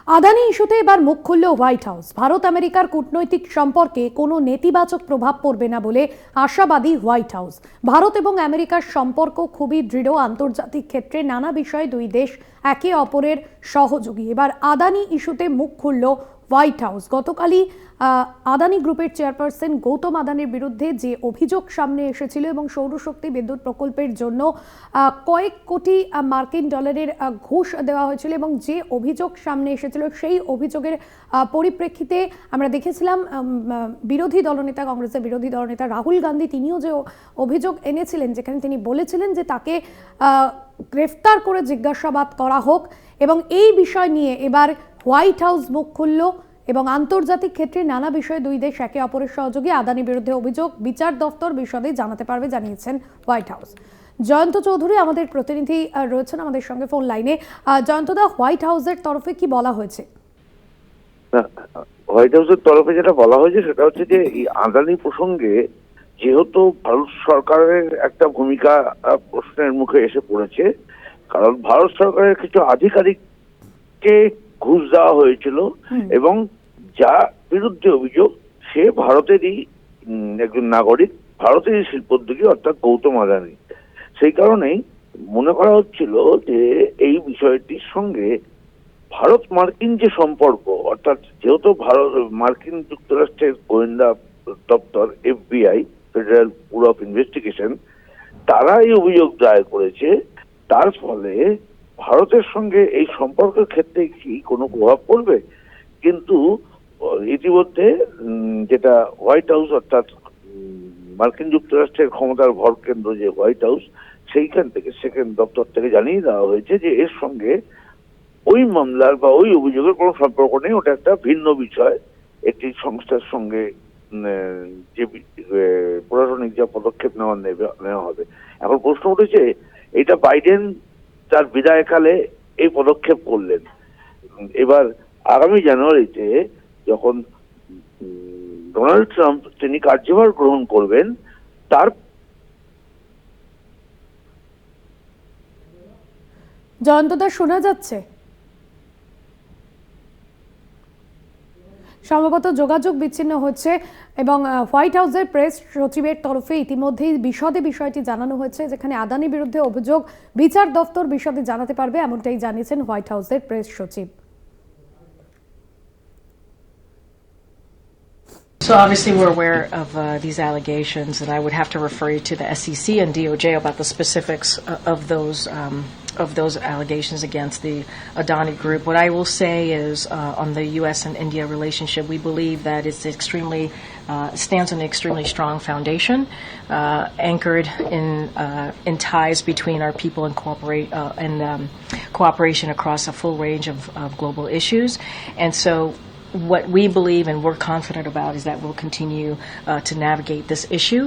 আদানি ইস্যুতে এবার মুখ খুলল হোয়াইট হাউস। ভারত আমেরিকার কূটনৈতিক সম্পর্কে কোনো নেতিবাচক প্রভাব পড়বে না বলে আশাবাদী হোয়াইট হাউস। ভারত এবং আমেরিকার সম্পর্ক খুবই দৃঢ়, আন্তর্জাতিক ক্ষেত্রে নানা বিষয়ে দুই দেশ একে অপরের সহযোগী। এবার আদানি ইস্যুতে মুখ খুলল হোয়াইট হাউস। গতকালই আদানি গ্রুপের চেয়ারপারসন গৌতম আদানির বিরুদ্ধে যে অভিযোগ সামনে এসেছিল এবং সৌরশক্তি বিদ্যুৎ প্রকল্পের জন্য কয়েক কোটি মার্কিন ডলারের ঘুষ দেওয়া হয়েছিল এবং যে অভিযোগ সামনে এসেছিল সেই অভিযোগের পরিপ্রেক্ষিতে আমরা দেখেছিলাম বিরোধী দলনেতা, কংগ্রেসের বিরোধী দলনেতা রাহুল গান্ধী, তিনিও যে অভিযোগ এনেছিলেন, যেখানে তিনি বলেছিলেন যে তাকে গ্রেফতার করে জিজ্ঞাসাবাদ করা হোক। এবং এই বিষয় নিয়ে এবার হোয়াইট হাউস মুখ খুলল এবং আন্তর্জাতিক ক্ষেত্রে নানা বিষয়ে দুই দেশ একে অপরের সহযোগী। আদানির বিরুদ্ধে অভিযোগ বিচার দফতর বিশদে জানাতে পারবে, জানিয়েছেন হোয়াইট হাউস। জয়ন্ত চৌধুরী আমাদের প্রতিনিধি রয়েছেন আমাদের সঙ্গে ফোন লাইনে। জয়ন্তদা, হোয়াইট হাউসের তরফে কি বলা হয়েছে? হোয়াইট হাউসের তরফে যেটা বলা হয়েছে সেটা হচ্ছে যে এই আদানি প্রসঙ্গে যেহেতু ভারত সরকারের একটা ভূমিকা প্রশ্নের মুখে এসে পড়েছে, কারণ ভারত সরকারের কিছু আধিকারিককে ঘুষ দেওয়া হয়েছিল এবং যা বিরুদ্ধে অভিযোগ সে ভারতেরই একজন নাগরিক, ভারতেরই শিল্পোদ্যোগী অর্থাৎ গৌতম আদানি। সেই কারণেই মনে করা হচ্ছিল যে এই বিষয়টির সঙ্গে ভারত মার্কিন যে সম্পর্ক, অর্থাৎ যেহেতু মার্কিন যুক্তরাষ্ট্রের গোয়েন্দা দপ্তর FBI, federal bureau of investigation, তারা এই অভিযোগ দায়ের করেছে, তার ফলে ভারতের সঙ্গে এই সম্পর্কের ক্ষেত্রে কি কোনো প্রভাব পড়বে? কিন্তু ইতিমধ্যে যেটা হোয়াইট হাউস অর্থাৎ মার্কিন যুক্তরাষ্ট্রের ক্ষমতার ভর কেন্দ্র যে হোয়াইট হাউস, সেইখান থেকে সেকেন্ড দপ্তর থেকে জানিয়ে দেওয়া হয়েছে যে এর সঙ্গে ওই মামলার বা ওই অভিযোগের কোনো সম্পর্ক নেই, ওটা একটা ভিন্ন বিষয়। একটি সংস্থার সঙ্গে যে প্রশাসনিক যা পদক্ষেপ নেওয়া হবে। এখন প্রশ্ন উঠেছে, এটা বাইডেন তার বিদায়কালে এই পদক্ষেপ করলেন, এবার আগামী জানুয়ারিতে যখন ডোনাল্ড ট্রাম্প তিনি কার্যভার গ্রহণ করবেন, তার জয়ন্তদা শোনা যাচ্ছে? সম্ভবত যোগাযোগ বিচ্ছিন্ন হচ্ছে এবং হোয়াইট হাউসের প্রেস সচিবের তরফে ইতিমধ্যেই বিশদে বিষয়টি জানানো হয়েছে, যেখানে আদানির বিরুদ্ধে অভিযোগ বিচার দফতর বিশদে জানাতে পারবে, এমনটাই জানিয়েছেন হোয়াইট হাউসের প্রেস সচিব। So obviously we're aware of these allegations, and I would have to refer you to the SEC and DOJ about the specifics of those allegations against the Adani Group. What I will say is on the U.S. and India relationship, we believe that it's stands on an extremely strong foundation, anchored in ties between our people and cooperation across a full range of global issues. And so what we believe and we're confident about is that we'll continue to navigate this issue.